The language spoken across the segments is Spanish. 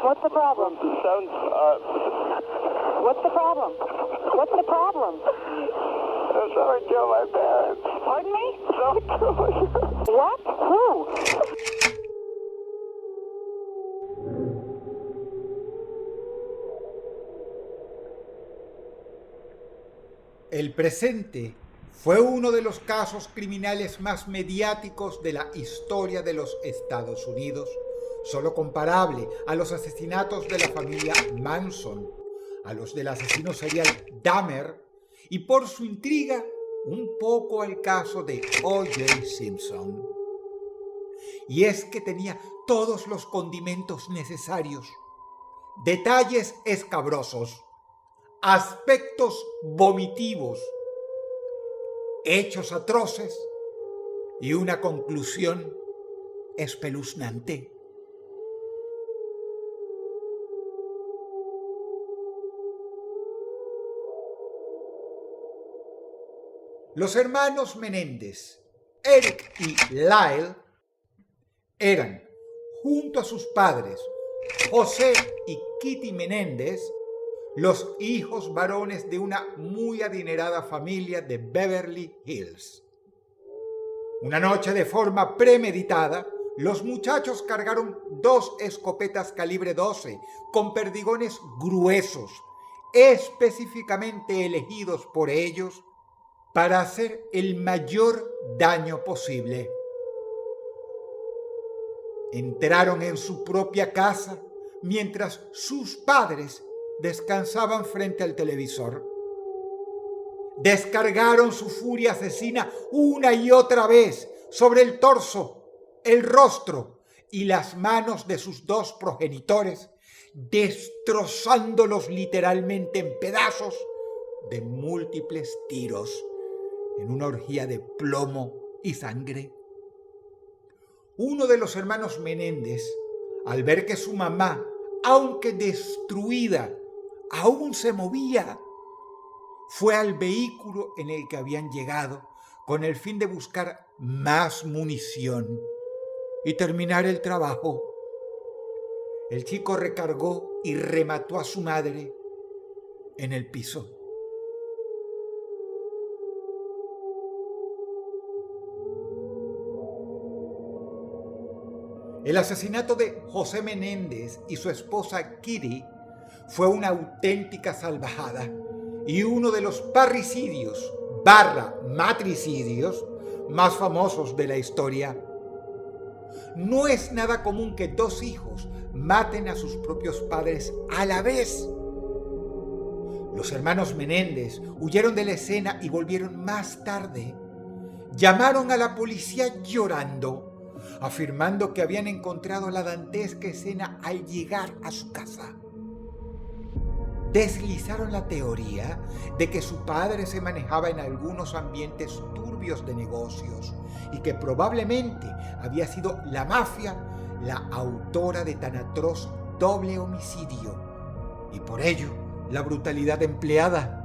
What's the problem? Sounds, What's the problem? What's the problem? someone killed my parents. Pardon me? Someone killed my parents. What? Who? El presente fue uno de los casos criminales más mediáticos de la historia de los Estados Unidos, solo comparable a los asesinatos de la familia Manson, a los del asesino serial Dahmer y por su intriga un poco al caso de O.J. Simpson. Y es que tenía todos los condimentos necesarios, detalles escabrosos, aspectos vomitivos, hechos atroces y una conclusión espeluznante. Los hermanos Menéndez, Eric y Lyle, eran, junto a sus padres, José y Kitty Menéndez, los hijos varones de una muy adinerada familia de Beverly Hills. Una noche, de forma premeditada, los muchachos cargaron 2 escopetas calibre 12 con perdigones gruesos, específicamente elegidos por ellos para hacer el mayor daño posible. Entraron en su propia casa mientras sus padres descansaban frente al televisor. Descargaron su furia asesina una y otra vez sobre el torso, el rostro y las manos de sus 2 progenitores, destrozándolos literalmente en pedazos de múltiples tiros, en una orgía de plomo y sangre. Uno de los hermanos Menéndez, al ver que su mamá, aunque destruida, aún se movía, fue al vehículo en el que habían llegado con el fin de buscar más munición y terminar el trabajo. El chico recargó y remató a su madre en el piso. El asesinato de José Menéndez y su esposa Kitty fue una auténtica salvajada y uno de los parricidios / matricidios más famosos de la historia. No es nada común que 2 hijos maten a sus propios padres a la vez. Los hermanos Menéndez huyeron de la escena y volvieron más tarde. Llamaron a la policía llorando, afirmando que habían encontrado la dantesca escena al llegar a su casa. Deslizaron la teoría de que su padre se manejaba en algunos ambientes turbios de negocios y que probablemente había sido la mafia la autora de tan atroz doble homicidio y por ello la brutalidad empleada.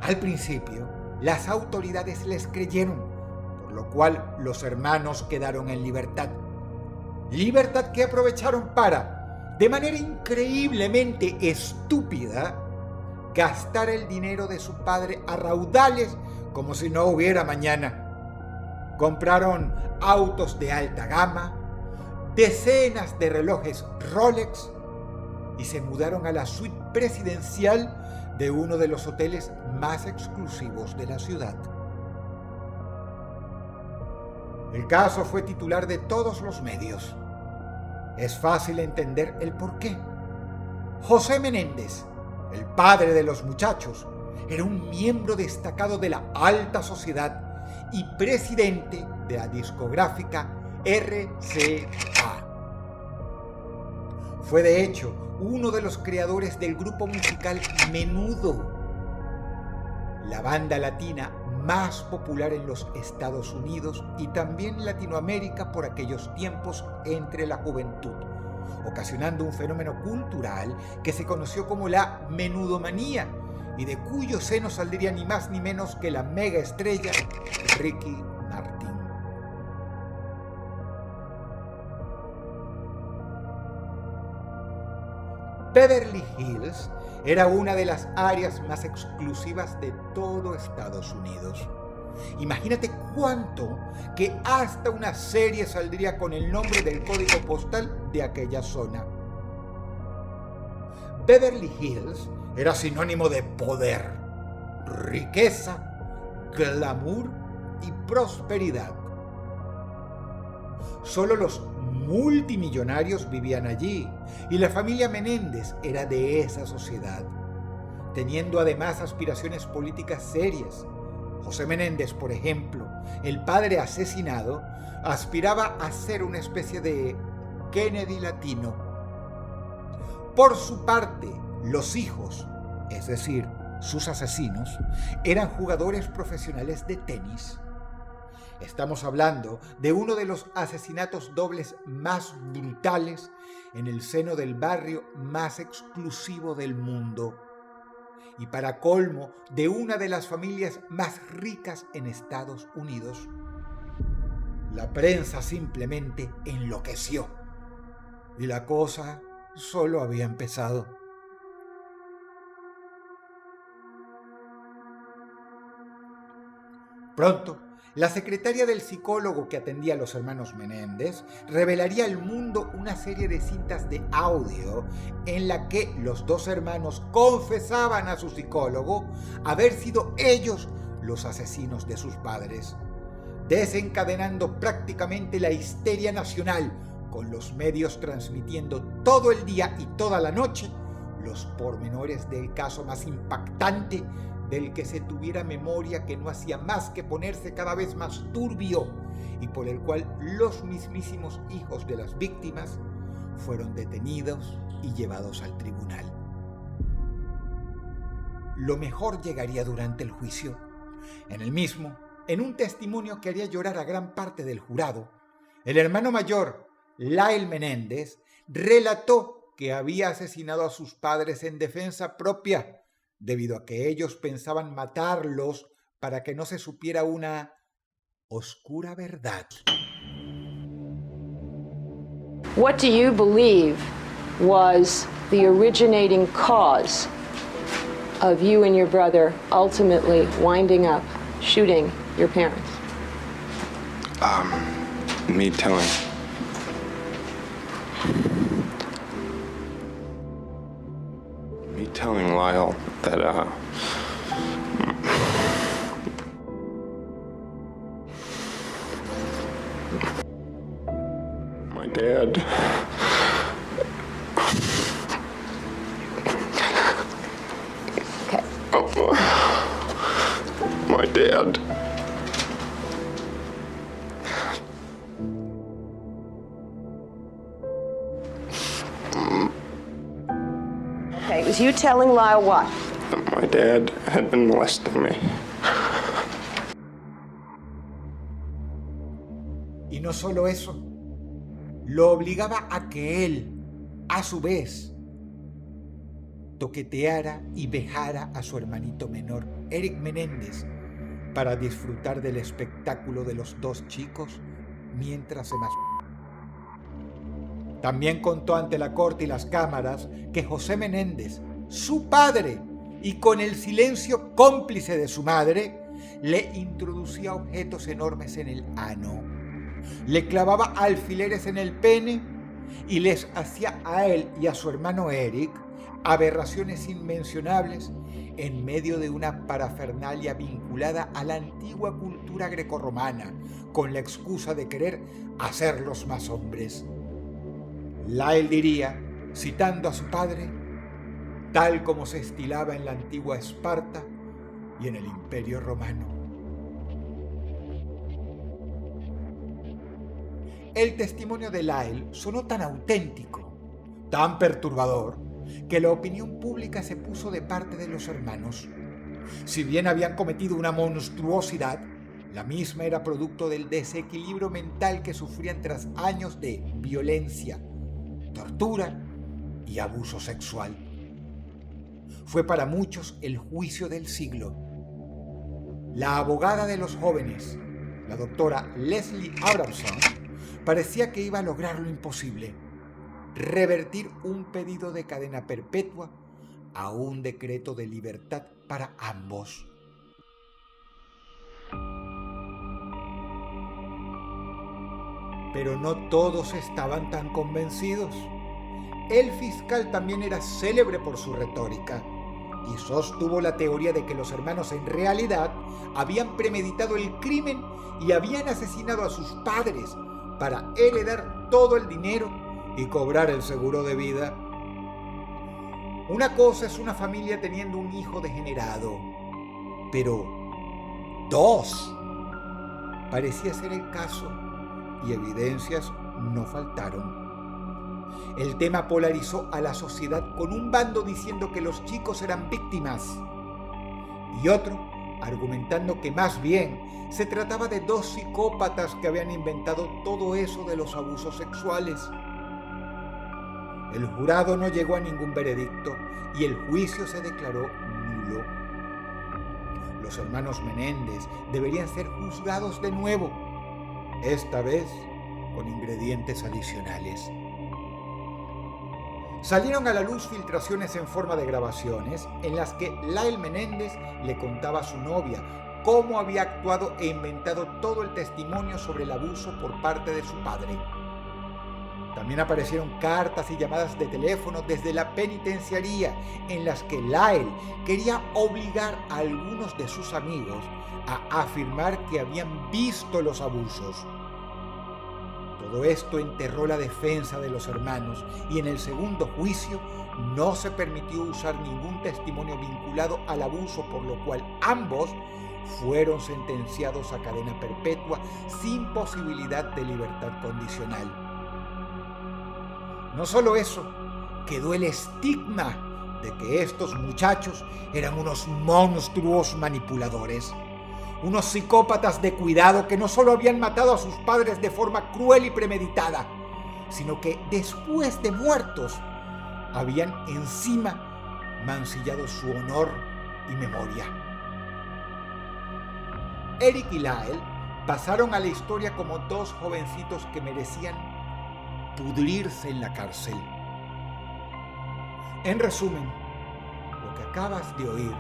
Al principio, las autoridades les creyeron, por lo cual los hermanos quedaron en libertad. Libertad que aprovecharon para, de manera increíblemente estúpida, gastar el dinero de su padre a raudales como si no hubiera mañana. Compraron autos de alta gama, decenas de relojes Rolex y se mudaron a la suite presidencial de uno de los hoteles más exclusivos de la ciudad. El caso fue titular de todos los medios. Es fácil entender el porqué. José Menéndez, el padre de los muchachos, era un miembro destacado de la alta sociedad y presidente de la discográfica RCA. Fue de hecho uno de los creadores del grupo musical Menudo, la banda latina más popular en los Estados Unidos y también Latinoamérica por aquellos tiempos entre la juventud, ocasionando un fenómeno cultural que se conoció como la menudomanía y de cuyo seno saldría ni más ni menos que la mega estrella Ricky Martin. Beverly Hills era una de las áreas más exclusivas de todo Estados Unidos. Imagínate cuánto que hasta una serie saldría con el nombre del código postal de aquella zona. Beverly Hills era sinónimo de poder, riqueza, glamour y prosperidad. Solo los multimillonarios vivían allí y la familia Menéndez era de esa sociedad, teniendo además aspiraciones políticas serias. José Menéndez, por ejemplo, el padre asesinado, aspiraba a ser una especie de Kennedy latino. Por su parte, los hijos, es decir, sus asesinos, eran jugadores profesionales de tenis. Estamos hablando de uno de los asesinatos dobles más brutales en el seno del barrio más exclusivo del mundo. Y para colmo, de una de las familias más ricas en Estados Unidos. La prensa simplemente enloqueció. Y la cosa solo había empezado. Pronto, la secretaria del psicólogo que atendía a los hermanos Menéndez revelaría al mundo una serie de cintas de audio en la que los dos hermanos confesaban a su psicólogo haber sido ellos los asesinos de sus padres, desencadenando prácticamente la histeria nacional, con los medios transmitiendo todo el día y toda la noche los pormenores del caso más impactante del que se tuviera memoria, que no hacía más que ponerse cada vez más turbio y por el cual los mismísimos hijos de las víctimas fueron detenidos y llevados al tribunal. Lo mejor llegaría durante el juicio. En el mismo, en un testimonio que haría llorar a gran parte del jurado, el hermano mayor, Lyle Menéndez, relató que había asesinado a sus padres en defensa propia, debido a que ellos pensaban matarlos para que no se supiera una oscura verdad. What do you believe was the originating cause of you and your brother ultimately winding up shooting your parents? Me telling Lyle that, my dad, Okay. My dad. Okay, it was you telling Lyle what? That my dad had been molesting me. Y no solo eso, lo obligaba a que él, a su vez, toqueteara y vejara a su hermanito menor, Eric Menéndez, para disfrutar del espectáculo de los dos chicos mientras se masturbaban. También contó ante la corte y las cámaras que José Menéndez, su padre, y con el silencio cómplice de su madre, le introducía objetos enormes en el ano, le clavaba alfileres en el pene y les hacía a él y a su hermano Eric aberraciones inmencionables en medio de una parafernalia vinculada a la antigua cultura grecorromana, con la excusa de querer hacerlos más hombres. Lyle diría, citando a su padre, tal como se estilaba en la antigua Esparta y en el Imperio Romano. El testimonio de Lyle sonó tan auténtico, tan perturbador, que la opinión pública se puso de parte de los hermanos. Si bien habían cometido una monstruosidad, la misma era producto del desequilibrio mental que sufrían tras años de violencia, tortura y abuso sexual. Fue para muchos el juicio del siglo. La abogada de los jóvenes, la doctora Leslie Abramson, parecía que iba a lograr lo imposible: revertir un pedido de cadena perpetua a un decreto de libertad para ambos. Pero no todos estaban tan convencidos. El fiscal también era célebre por su retórica y sostuvo la teoría de que los hermanos en realidad habían premeditado el crimen y habían asesinado a sus padres para heredar todo el dinero y cobrar el seguro de vida. Una cosa es una familia teniendo un hijo degenerado, pero dos parecía ser el caso y evidencias no faltaron. El tema polarizó a la sociedad con un bando diciendo que los chicos eran víctimas y otro argumentando que más bien se trataba de dos psicópatas que habían inventado todo eso de los abusos sexuales. El jurado no llegó a ningún veredicto y el juicio se declaró nulo. Los hermanos Menéndez deberían ser juzgados de nuevo, esta vez con ingredientes adicionales. Salieron a la luz filtraciones en forma de grabaciones en las que Lyle Menéndez le contaba a su novia cómo había actuado e inventado todo el testimonio sobre el abuso por parte de su padre. También aparecieron cartas y llamadas de teléfono desde la penitenciaría en las que Lyle quería obligar a algunos de sus amigos a afirmar que habían visto los abusos. Todo esto enterró la defensa de los hermanos y en el segundo juicio no se permitió usar ningún testimonio vinculado al abuso, por lo cual ambos fueron sentenciados a cadena perpetua sin posibilidad de libertad condicional. No solo eso, quedó el estigma de que estos muchachos eran unos monstruos manipuladores. Unos psicópatas de cuidado que no solo habían matado a sus padres de forma cruel y premeditada, sino que después de muertos habían encima mancillado su honor y memoria. Eric y Lyle pasaron a la historia como dos jovencitos que merecían pudrirse en la cárcel. En resumen, lo que acabas de oír,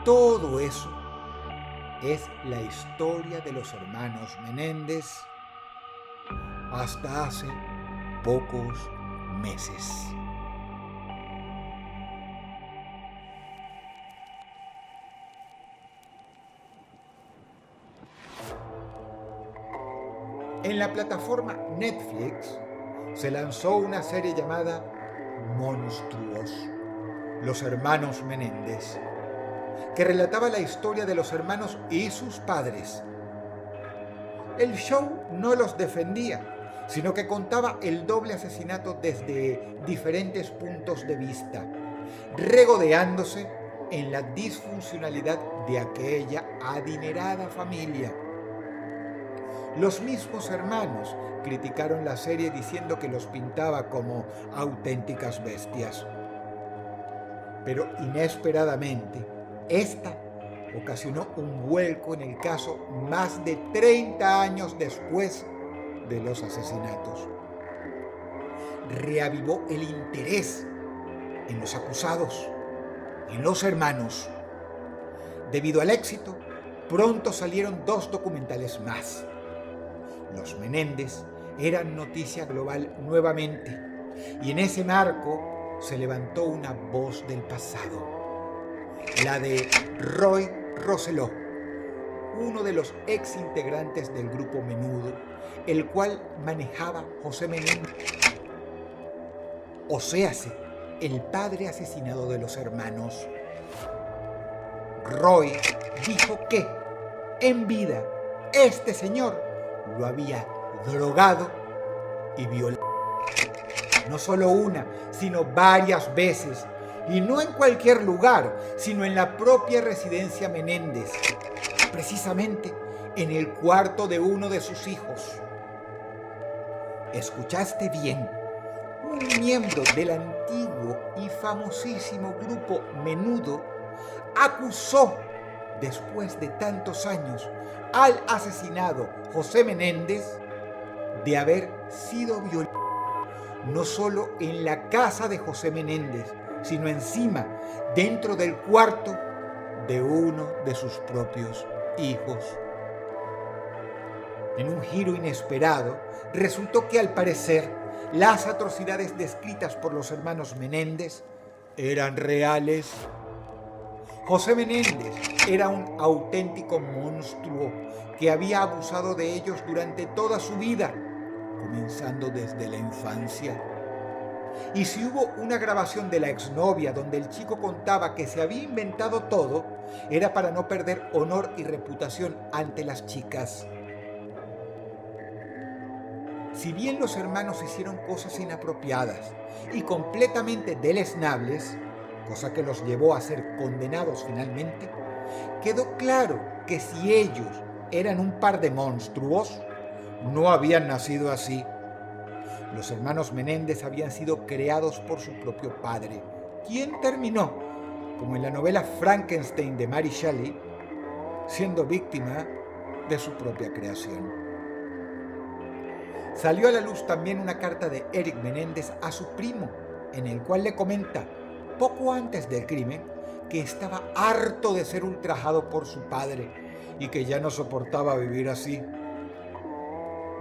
todo eso es la historia de los hermanos Menéndez hasta hace pocos meses. En la plataforma Netflix se lanzó una serie llamada Monstruos, los hermanos Menéndez, que relataba la historia de los hermanos y sus padres. El show no los defendía, sino que contaba el doble asesinato desde diferentes puntos de vista, regodeándose en la disfuncionalidad de aquella adinerada familia. Los mismos hermanos criticaron la serie diciendo que los pintaba como auténticas bestias. Pero inesperadamente, esta ocasionó un vuelco en el caso más de 30 años después de los asesinatos. Reavivó el interés en los acusados, en los hermanos. Debido al éxito, pronto salieron 2 documentales más. Los Menéndez eran noticia global nuevamente, y en ese marco se levantó una voz del pasado, la de Roy Rosselló, uno de los ex integrantes del grupo Menudo, el cual manejaba José Menéndez, o séase, el padre asesinado de los hermanos. Roy dijo que, en vida, este señor lo había drogado y violado. No solo una, sino varias veces. Y no en cualquier lugar, sino en la propia residencia Menéndez, precisamente en el cuarto de uno de sus hijos. ¿Escuchaste bien? Un miembro del antiguo y famosísimo grupo Menudo acusó, después de tantos años, al asesinado José Menéndez de haber sido violado no solo en la casa de José Menéndez, sino encima, dentro del cuarto de uno de sus propios hijos. En un giro inesperado, resultó que al parecer las atrocidades descritas por los hermanos Menéndez eran reales. José Menéndez era un auténtico monstruo que había abusado de ellos durante toda su vida, comenzando desde la infancia. Y si hubo una grabación de la exnovia donde el chico contaba que se había inventado todo, era para no perder honor y reputación ante las chicas. Si bien los hermanos hicieron cosas inapropiadas y completamente deleznables, cosa que los llevó a ser condenados finalmente, quedó claro que si ellos eran un par de monstruos, no habían nacido así. Los hermanos Menéndez habían sido creados por su propio padre, quien terminó, como en la novela Frankenstein de Mary Shelley, siendo víctima de su propia creación. Salió a la luz también una carta de Eric Menéndez a su primo, en el cual le comenta, poco antes del crimen, que estaba harto de ser ultrajado por su padre y que ya no soportaba vivir así.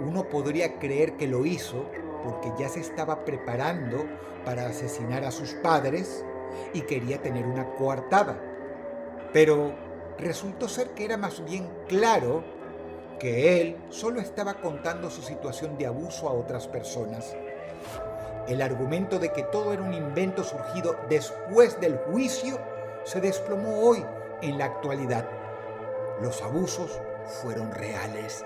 Uno podría creer que lo hizo porque ya se estaba preparando para asesinar a sus padres y quería tener una coartada. Pero resultó ser que era más bien claro que él solo estaba contando su situación de abuso a otras personas. El argumento de que todo era un invento surgido después del juicio se desplomó hoy en la actualidad. Los abusos fueron reales.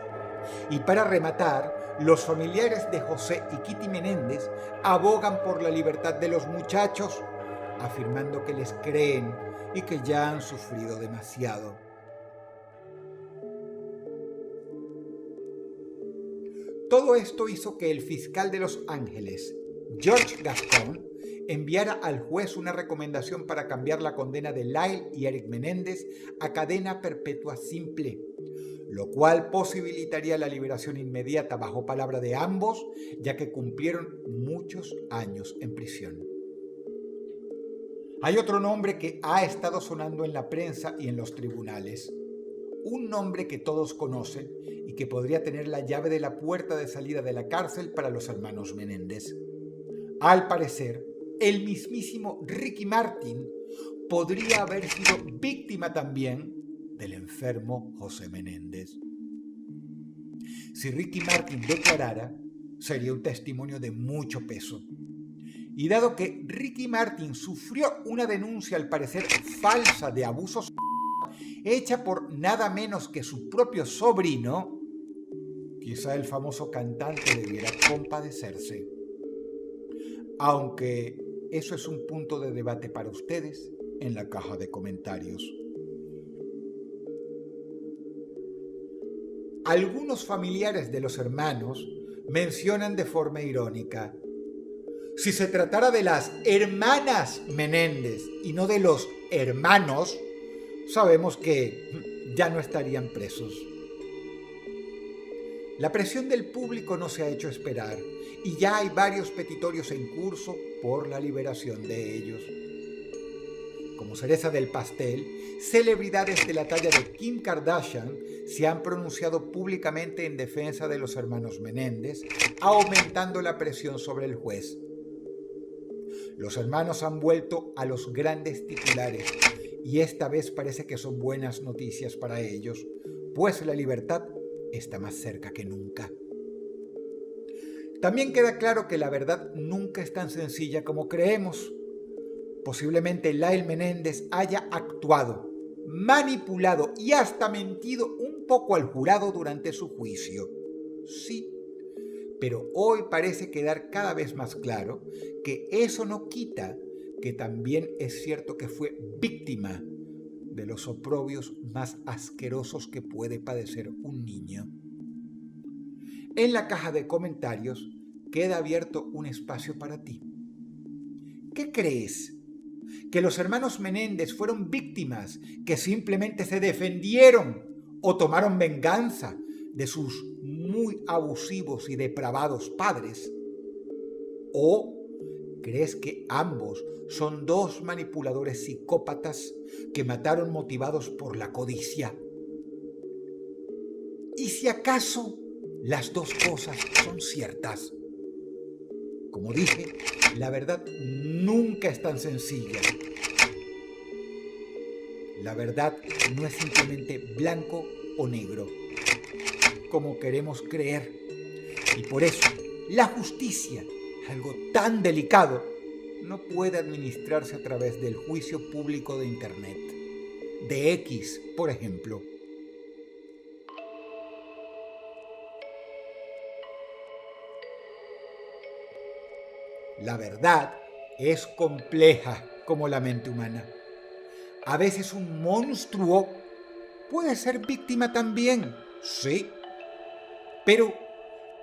Y para rematar, los familiares de José y Kitty Menéndez abogan por la libertad de los muchachos, afirmando que les creen y que ya han sufrido demasiado. Todo esto hizo que el fiscal de Los Ángeles, George Gascon, enviara al juez una recomendación para cambiar la condena de Lyle y Eric Menéndez a cadena perpetua simple, lo cual posibilitaría la liberación inmediata bajo palabra de ambos, ya que cumplieron muchos años en prisión. Hay otro nombre que ha estado sonando en la prensa y en los tribunales. Un nombre que todos conocen y que podría tener la llave de la puerta de salida de la cárcel para los hermanos Menéndez. Al parecer, el mismísimo Ricky Martin podría haber sido víctima también del enfermo José Menéndez. Si Ricky Martin declarara, sería un testimonio de mucho peso. Y dado que Ricky Martin sufrió una denuncia al parecer falsa de abusos hecha por nada menos que su propio sobrino, quizá el famoso cantante debiera compadecerse. Aunque eso es un punto de debate para ustedes en la caja de comentarios. Algunos familiares de los hermanos mencionan de forma irónica: si se tratara de las hermanas Menéndez y no de los hermanos, sabemos que ya no estarían presos. La presión del público no se ha hecho esperar y ya hay varios petitorios en curso por la liberación de ellos. Como cereza del pastel, celebridades de la talla de Kim Kardashian se han pronunciado públicamente en defensa de los hermanos Menéndez, aumentando la presión sobre el juez. Los hermanos han vuelto a los grandes titulares y esta vez parece que son buenas noticias para ellos, pues la libertad está más cerca que nunca. También queda claro que la verdad nunca es tan sencilla como creemos. Posiblemente Lyle Menéndez haya actuado, manipulado y hasta mentido un poco al jurado durante su juicio. Sí, pero hoy parece quedar cada vez más claro que eso no quita que también es cierto que fue víctima de los oprobios más asquerosos que puede padecer un niño. En la caja de comentarios queda abierto un espacio para ti. ¿Qué crees? ¿Que los hermanos Menéndez fueron víctimas que simplemente se defendieron o tomaron venganza de sus muy abusivos y depravados padres? ¿O crees que ambos son dos manipuladores psicópatas que mataron motivados por la codicia? ¿Y si acaso las dos cosas son ciertas? Como dije, la verdad nunca es tan sencilla. La verdad no es simplemente blanco o negro, como queremos creer. Y por eso, la justicia, algo tan delicado, no puede administrarse a través del juicio público de Internet, de X, por ejemplo. La verdad es compleja como la mente humana. A veces un monstruo puede ser víctima también, sí. Pero,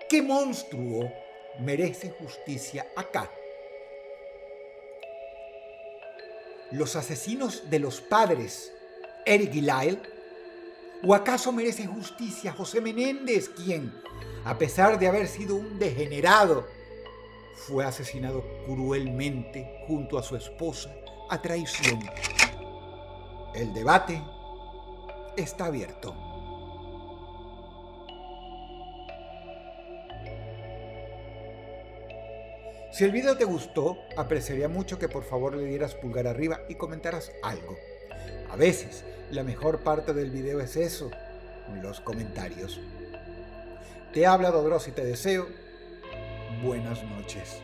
¿qué monstruo merece justicia acá? ¿Los asesinos de los padres, Eric y Lyle? ¿O acaso merece justicia José Menéndez, quien, a pesar de haber sido un degenerado, fue asesinado cruelmente junto a su esposa a traición? El debate está abierto. Si el video te gustó, apreciaría mucho que por favor le dieras pulgar arriba y comentaras algo. A veces, la mejor parte del video es eso, los comentarios. Te habla Dodros y te deseo buenas noches.